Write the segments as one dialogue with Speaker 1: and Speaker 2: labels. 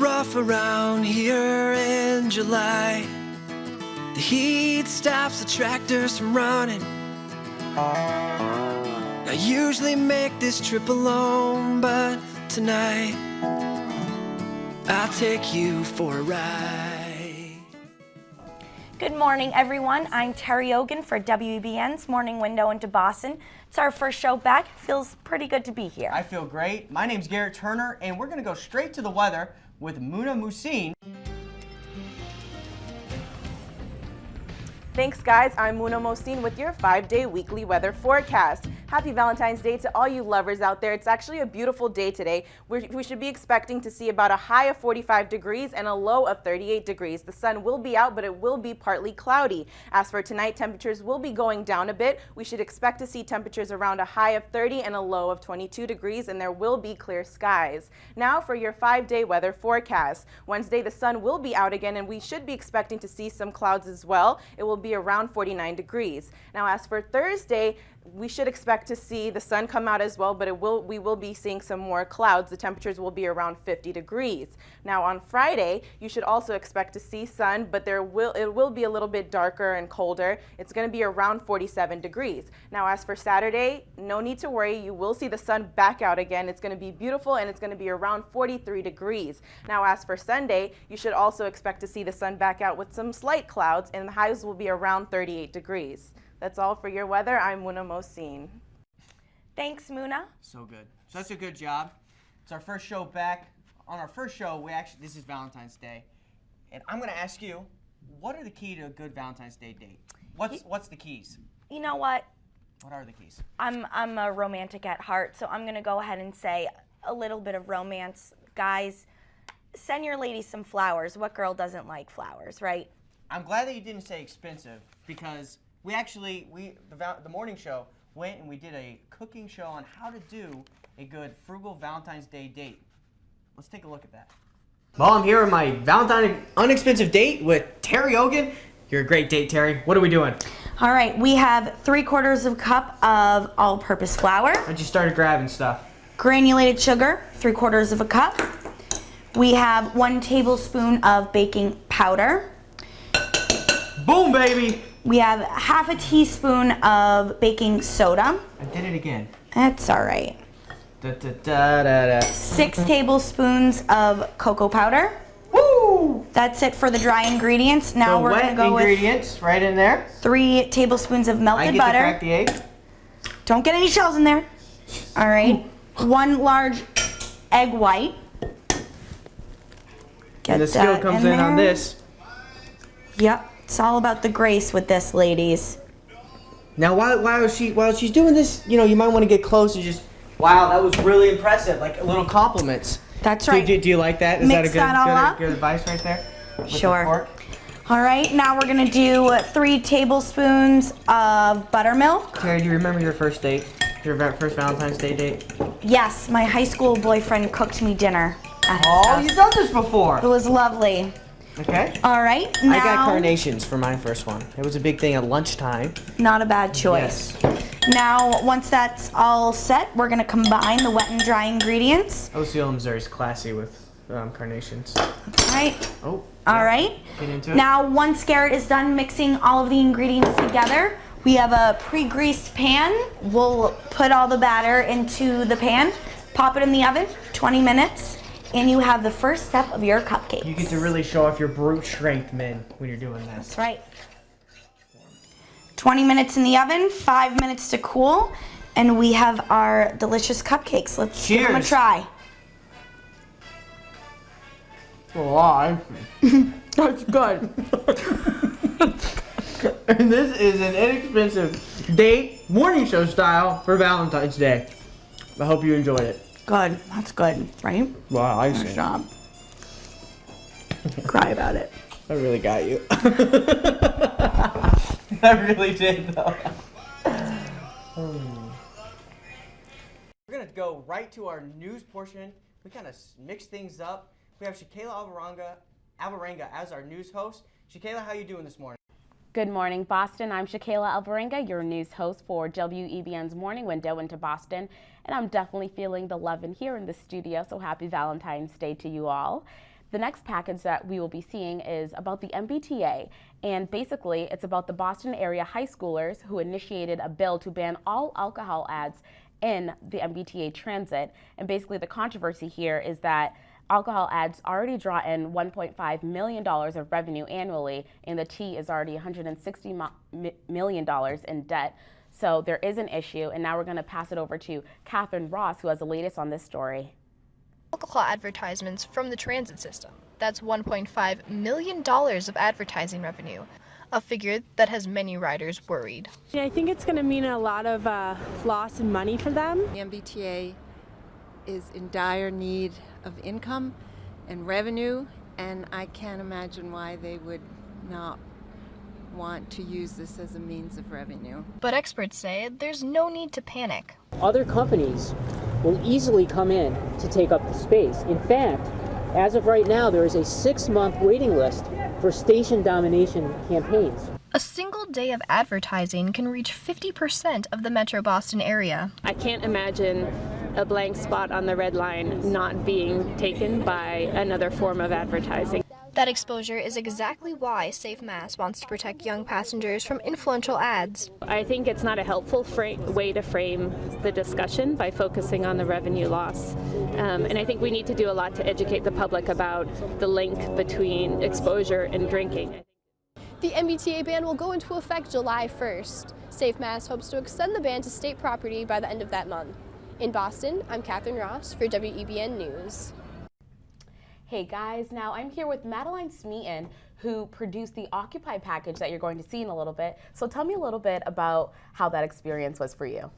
Speaker 1: rough around here in July. The heat stops the tractors from running. I usually make this trip alone, but tonight I'll take you for a ride.
Speaker 2: Good morning, everyone. I'm Terry Ogan for WEBN's Morning Window into Boston. It's our first show back. Feels pretty good to be here.
Speaker 3: I feel great. My name's Garrett Turner, and we're going to go straight to the weather with Muna Musin.
Speaker 4: Thanks, guys. I'm Muna Musin with your 5-day weekly weather forecast. Happy Valentine's Day to all you lovers out there. It's actually a beautiful day today. We should be expecting to see about a high of 45 degrees and a low of 38 degrees. The sun will be out, but it will be partly cloudy. As for tonight, temperatures will be going down a bit. We should expect to see temperatures around a high of 30 and a low of 22 degrees, and there will be clear skies. Now for your 5-day weather forecast. Wednesday, the sun will be out again, and we should be expecting to see some clouds as well. It will be around 49 degrees. Now, as for Thursday, we should expect to see the sun come out as well, but we will be seeing some more clouds. The temperatures will be around 50 degrees. Now on Friday, you should also expect to see sun, but it will be a little bit darker and colder. It's going to be around 47 degrees. Now as for Saturday, no need to worry. You will see the sun back out again. It's going to be beautiful, and it's going to be around 43 degrees. Now as for Sunday, you should also expect to see the sun back out with some slight clouds, and the highs will be around 38 degrees. That's all for your weather. I'm Muna Musin.
Speaker 2: Thanks, Muna.
Speaker 3: So good. Such a good job. It's our first show back. On our first show, this is Valentine's Day. And I'm going to ask you, what are the key to a good Valentine's Day date? What's the keys?
Speaker 2: You know what?
Speaker 3: What are the keys?
Speaker 2: I'm a romantic at heart, so I'm going to go ahead and say a little bit of romance. Guys, send your lady some flowers. What girl doesn't like flowers, right?
Speaker 3: I'm glad that you didn't say expensive, because the morning show went and we did a cooking show on how to do a good frugal Valentine's Day date. Let's take a look at that. Well, I'm here on my Valentine's unexpensive date with Terry Ogan. You're a great date, Terry. What are we doing?
Speaker 2: All right, we have 3/4 of a cup of all-purpose flour.
Speaker 3: I just started grabbing stuff.
Speaker 2: Granulated sugar, 3/4 of a cup. We have 1 tablespoon of baking powder.
Speaker 3: Boom, baby!
Speaker 2: We have 1/2 teaspoon of baking soda.
Speaker 3: I did it again.
Speaker 2: That's all right.
Speaker 3: Da, da, da, da, da.
Speaker 2: 6 tablespoons of cocoa powder.
Speaker 3: Woo!
Speaker 2: That's it for the dry ingredients. Now
Speaker 3: So
Speaker 2: we're
Speaker 3: wet
Speaker 2: going to go
Speaker 3: ingredients
Speaker 2: with
Speaker 3: right in there.
Speaker 2: 3 tablespoons of melted
Speaker 3: I get
Speaker 2: butter.
Speaker 3: to crack the egg.
Speaker 2: Don't get any shells in there. All right. 1 large egg white. Get
Speaker 3: And the skill
Speaker 2: that
Speaker 3: comes in on
Speaker 2: there.
Speaker 3: this.
Speaker 2: Yep. It's all about the grace with this, ladies.
Speaker 3: Now, while she's doing this, you might want to get close and just, wow, that was really impressive. Like little compliments.
Speaker 2: That's right.
Speaker 3: Do you like that? Is
Speaker 2: Mix that all
Speaker 3: that
Speaker 2: up.
Speaker 3: a good advice right there? With
Speaker 2: Sure.
Speaker 3: the fork?
Speaker 2: All right. Now we're gonna do 3 tablespoons of buttermilk.
Speaker 3: Terry, do you remember your first date? Your first Valentine's Day date?
Speaker 2: Yes, my high school boyfriend cooked me dinner at his
Speaker 3: Oh,
Speaker 2: house.
Speaker 3: you've done this before.
Speaker 2: It was lovely.
Speaker 3: Okay.
Speaker 2: All right. Now,
Speaker 3: I got carnations for my first one. It was a big thing at lunchtime.
Speaker 2: not a bad choice. Now, once that's all set, we're gonna combine the wet and dry ingredients.
Speaker 3: Osceola, Missouri is classy with carnations.
Speaker 2: All right.
Speaker 3: Oh.
Speaker 2: All right.
Speaker 3: Get into it.
Speaker 2: Now, once Garrett is done mixing all of the ingredients together, we have a pre-greased pan. We'll put all the batter into the pan, pop it in the oven, 20 minutes, and you have the first step of your cupcakes.
Speaker 3: You get to really show off your brute strength, men, when you're doing this.
Speaker 2: That's right. 20 minutes in the oven, 5 minutes to cool, and we have our delicious cupcakes. Let's give them a
Speaker 3: Cheers.
Speaker 2: try.
Speaker 3: Why?
Speaker 2: That's good.
Speaker 3: And this is an inexpensive date, morning show style for Valentine's Day. I hope you enjoyed it.
Speaker 2: Good. That's good, right?
Speaker 3: Wow, I
Speaker 2: Nice job. Cry about it.
Speaker 3: I really got you. I really did, though. We're going to go right to our news portion. We kind of mix things up. We have Shakayla Alvarenga as our news host. Shakayla, how you doing this morning?
Speaker 5: Good morning, Boston. I'm Shakayla Alvarenga, your news host for WEBN's Morning Window into Boston. And I'm definitely feeling the love in here in the studio, so happy Valentine's Day to you all. The next package that we will be seeing is about the MBTA, and basically it's about the Boston area high schoolers who initiated a bill to ban all alcohol ads in the MBTA transit. And basically the controversy here is that alcohol ads already draw in $1.5 million of revenue annually, and the T is already $160 million in debt. So there is an issue, and now we're going to pass it over to Catherine Ross, who has the latest on this story.
Speaker 6: Alcohol advertisements from the transit system. That's $1.5 million of advertising revenue, a figure that has many riders worried.
Speaker 7: I think it's going to mean a lot of loss in money for them.
Speaker 8: The MBTA is in dire need of income and revenue, and I can't imagine why they would not want to use this as a means of revenue.
Speaker 6: But experts say there's no need to panic.
Speaker 9: Other companies will easily come in to take up the space. In fact, as of right now, there is a 6-month waiting list for station domination campaigns.
Speaker 6: A single day of advertising can reach 50% of the Metro Boston area.
Speaker 7: I can't imagine a blank spot on the red line not being taken by another form of advertising.
Speaker 6: That exposure is exactly why Safe Mass wants to protect young passengers from influential ads.
Speaker 7: I think it's not a helpful way to frame the discussion by focusing on the revenue loss. And I think we need to do a lot to educate the public about the link between exposure and drinking.
Speaker 10: The MBTA ban will go into effect July 1st. Safe Mass hopes to extend the ban to state property by the end of that month. In Boston, I'm Catherine Ross for WEBN News.
Speaker 5: Hey guys, now I'm here with Madeline Smeaton, who produced the Occupy package that you're going to see in a little bit. So tell me a little bit about how that experience was for you.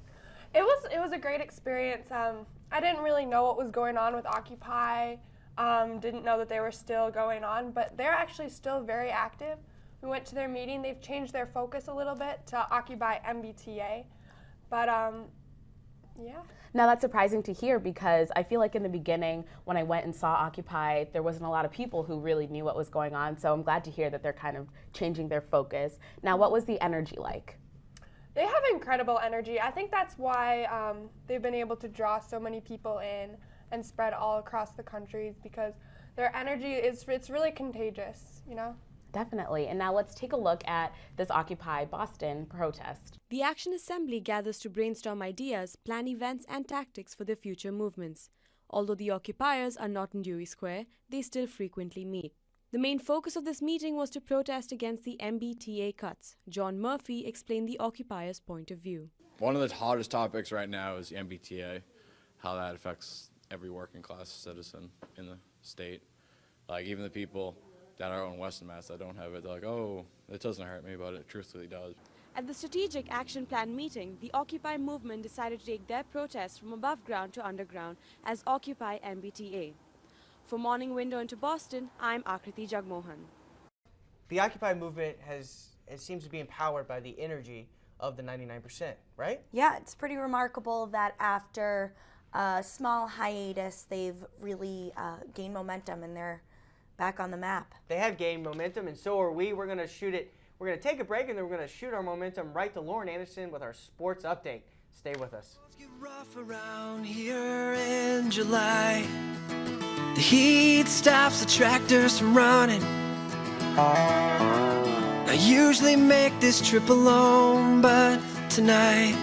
Speaker 11: It was a great experience. I didn't really know what was going on with Occupy, didn't know that they were still going on, but they're actually still very active. We went to their meeting. They've changed their focus a little bit to Occupy MBTA, but yeah.
Speaker 5: Now that's surprising to hear, because I feel like in the beginning when I went and saw Occupy, there wasn't a lot of people who really knew what was going on. So I'm glad to hear that they're kind of changing their focus. Now, what was the energy like?
Speaker 11: They have incredible energy. I think that's why they've been able to draw so many people in and spread all across the country, because their energy it's really contagious, you know?
Speaker 5: Definitely. And now let's take a look at this Occupy Boston protest.
Speaker 12: The Action Assembly gathers to brainstorm ideas, plan events and tactics for their future movements. Although the occupiers are not in Dewey Square, they still frequently meet. The main focus of this meeting was to protest against the MBTA cuts. John Murphy explained the occupiers' point of view.
Speaker 13: One of the hottest topics right now is the MBTA, how that affects every working class citizen in the state. Like even the people that are in Western Mass that don't have it, they're like, oh, it doesn't hurt me, but it truthfully does.
Speaker 12: At the Strategic Action Plan meeting, the Occupy movement decided to take their protest from above ground to underground as Occupy MBTA. For Morning Window into Boston, I'm Akriti Jagmohan.
Speaker 3: The Occupy movement it seems to be empowered by the energy of the 99%, right?
Speaker 2: Yeah, it's pretty remarkable that after a small hiatus, they've really gained momentum and they're back on the map.
Speaker 3: They have gained momentum, and so are we. We're going to shoot it. We're going to take a break, and then we're going to shoot our momentum right to Lauren Anderson with our sports update. Stay with us.
Speaker 1: Get rough around here in July. The heat stops the tractors from running. I usually make this trip alone, but tonight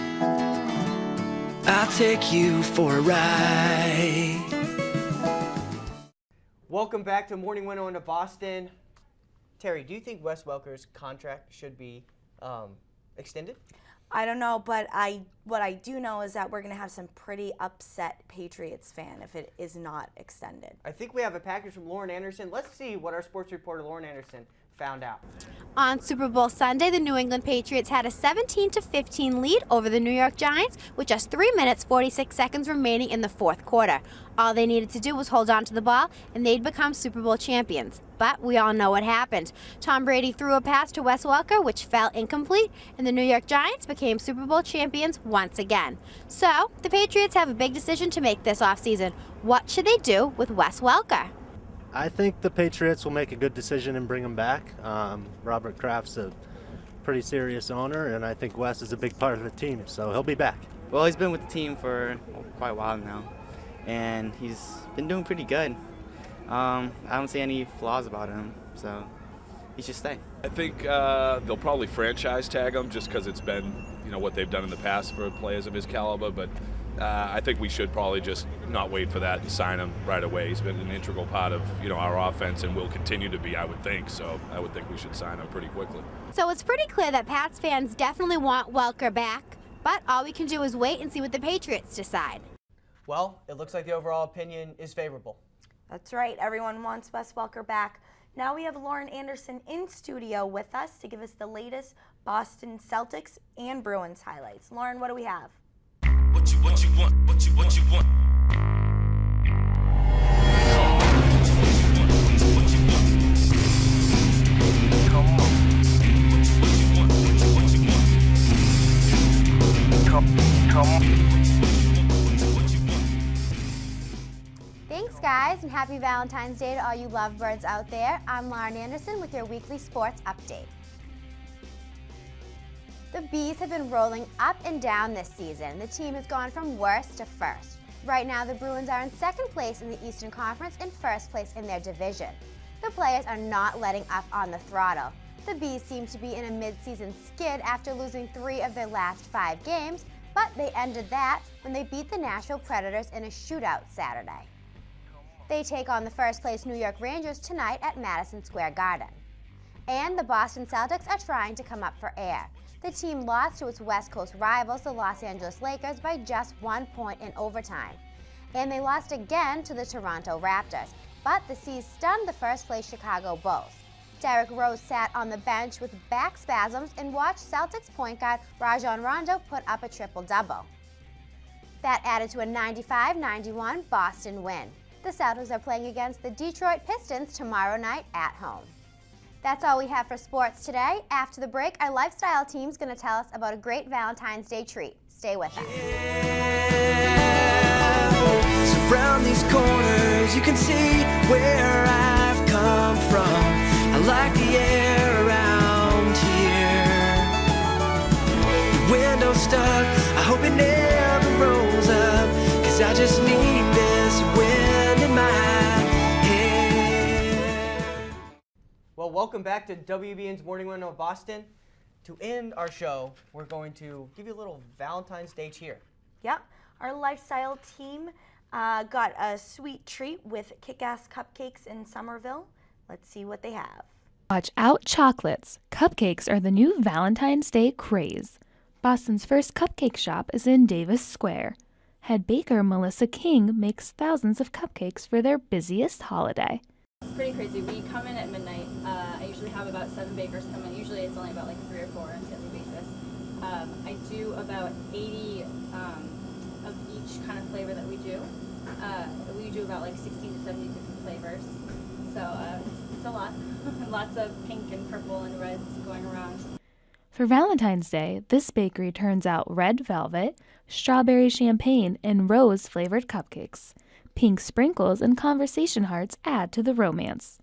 Speaker 1: I'll take you for a ride.
Speaker 3: Welcome back to Morning Window into Boston. Terry, do you think Wes Welker's contract should be extended?
Speaker 2: I don't know, but what I do know is that we're going to have some pretty upset Patriots fan if it is not extended.
Speaker 3: I think we have a package from Lauren Anderson. Let's see what our sports reporter Lauren Anderson found out.
Speaker 14: On Super Bowl Sunday, the New England Patriots had a 17-15 lead over the New York Giants with just 3 minutes 46 seconds remaining in the fourth quarter. All they needed to do was hold on to the ball and they'd become Super Bowl champions. But we all know what happened. Tom Brady threw a pass to Wes Welker, which fell incomplete, and the New York Giants became Super Bowl champions once again. So the Patriots have a big decision to make this offseason. What should they do with Wes Welker?
Speaker 15: I think the Patriots will make a good decision and bring him back. Robert Kraft's a pretty serious owner, and I think Wes is a big part of the team, so he'll be back.
Speaker 16: Well, he's been with the team for quite a while now, and he's been doing pretty good. I don't see any flaws about him, so he should stay.
Speaker 17: I think they'll probably franchise tag him just because it's been, what they've done in the past for players of his caliber. But I think we should probably just not wait for that and sign him right away. He's been an integral part of, our offense and will continue to be, I would think. So I would think we should sign him pretty quickly.
Speaker 14: So it's pretty clear that Pats fans definitely want Welker back, but all we can do is wait and see what the Patriots decide.
Speaker 3: Well, it looks like the overall opinion is favorable.
Speaker 2: That's right. Everyone wants Wes Welker back. Now we have Lauren Anderson in studio with us to give us the latest Boston Celtics and Bruins highlights. Lauren, what do we have?
Speaker 1: What you want? What you want?
Speaker 14: Thanks, guys, and happy Valentine's Day to all you lovebirds out there. I'm Lauren Anderson with your weekly sports update. The Bees have been rolling up and down this season. The team has gone from worst to first. Right now, the Bruins are in second place in the Eastern Conference and first place in their division. The players are not letting up on the throttle. The Bees seem to be in a mid-season skid after losing 3 of their last 5 games, but they ended that when they beat the Nashville Predators in a shootout Saturday. They take on the first-place New York Rangers tonight at Madison Square Garden. And the Boston Celtics are trying to come up for air. The team lost to its West Coast rivals, the Los Angeles Lakers, by just 1 point in overtime. And they lost again to the Toronto Raptors. But the Seas stunned the first-place Chicago Bulls. Derrick Rose sat on the bench with back spasms and watched Celtics point guard Rajon Rondo put up a triple-double. That added to a 95-91 Boston win. The Celtics are playing against the Detroit Pistons tomorrow night at home. That's all we have for sports today. After the break, our lifestyle team's going to tell us about a great Valentine's Day treat. Stay with us.
Speaker 1: Around these corners, you can see where I've come from. I like the air around here. The window's stuck, I hope it never rolls up, 'cause I just need this wind in my hair.
Speaker 3: Well, welcome back to WEBN's Morning Window of Boston. To end our show, we're going to give you a little Valentine's Day cheer.
Speaker 2: Yep, our lifestyle team got a sweet treat with Kick-Ass Cupcakes in Somerville. Let's see what they have.
Speaker 18: Watch out, chocolates. Cupcakes are the new Valentine's Day craze. Boston's first cupcake shop is in Davis Square. Head baker Melissa King makes thousands of cupcakes for their busiest holiday.
Speaker 19: It's pretty crazy. We come in at midnight. I usually have about 7 bakers come in. Usually it's only about like 3 or 4 on a daily basis. I do about 80 of each kind of flavor that we do. We do about like 16 to 70 different flavors. So it's a lot. Lots of pink and purple and reds going around.
Speaker 18: For Valentine's Day, this bakery turns out red velvet, strawberry champagne, and rose-flavored cupcakes. Pink sprinkles and conversation hearts add to the romance.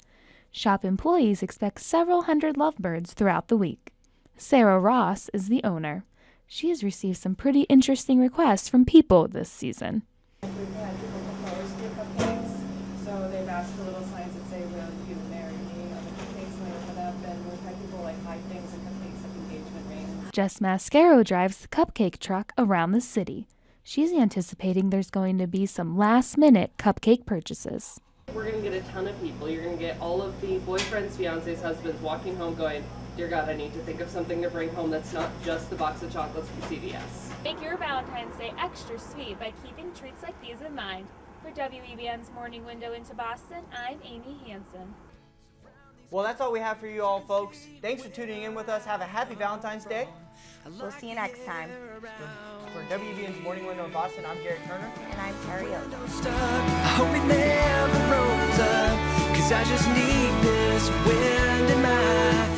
Speaker 18: Shop employees expect several hundred lovebirds throughout the week. Sarah Ross is the owner. She has received some pretty interesting requests from people this season.
Speaker 20: We've had people propose to cupcakes, so they've asked for little signs that say, "Will you marry me?" on the cupcakes, and they put up, and we've had people like hide things in cupcakes like engagement rings.
Speaker 18: Jess Mascaro drives the cupcake truck around the city. She's anticipating there's going to be some last-minute cupcake purchases.
Speaker 21: We're going to get a ton of people. You're going to get all of the boyfriends, fiancés, husbands walking home going, "Dear God, I need to think of something to bring home that's not just the box of chocolates from CVS."
Speaker 22: Make your Valentine's Day extra sweet by keeping treats like these in mind. For WEBN's Morning Window into Boston, I'm Amy Hansen.
Speaker 3: Well, that's all we have for you all, folks. Thanks for tuning in with us. Have a happy Valentine's Day.
Speaker 2: We'll see you next time.
Speaker 3: For WEBN's Morning Window in Boston, I'm Garrett Turner.
Speaker 2: And I'm Terry Odo.
Speaker 1: I hope it never rolls up, 'cause I just need this wind in my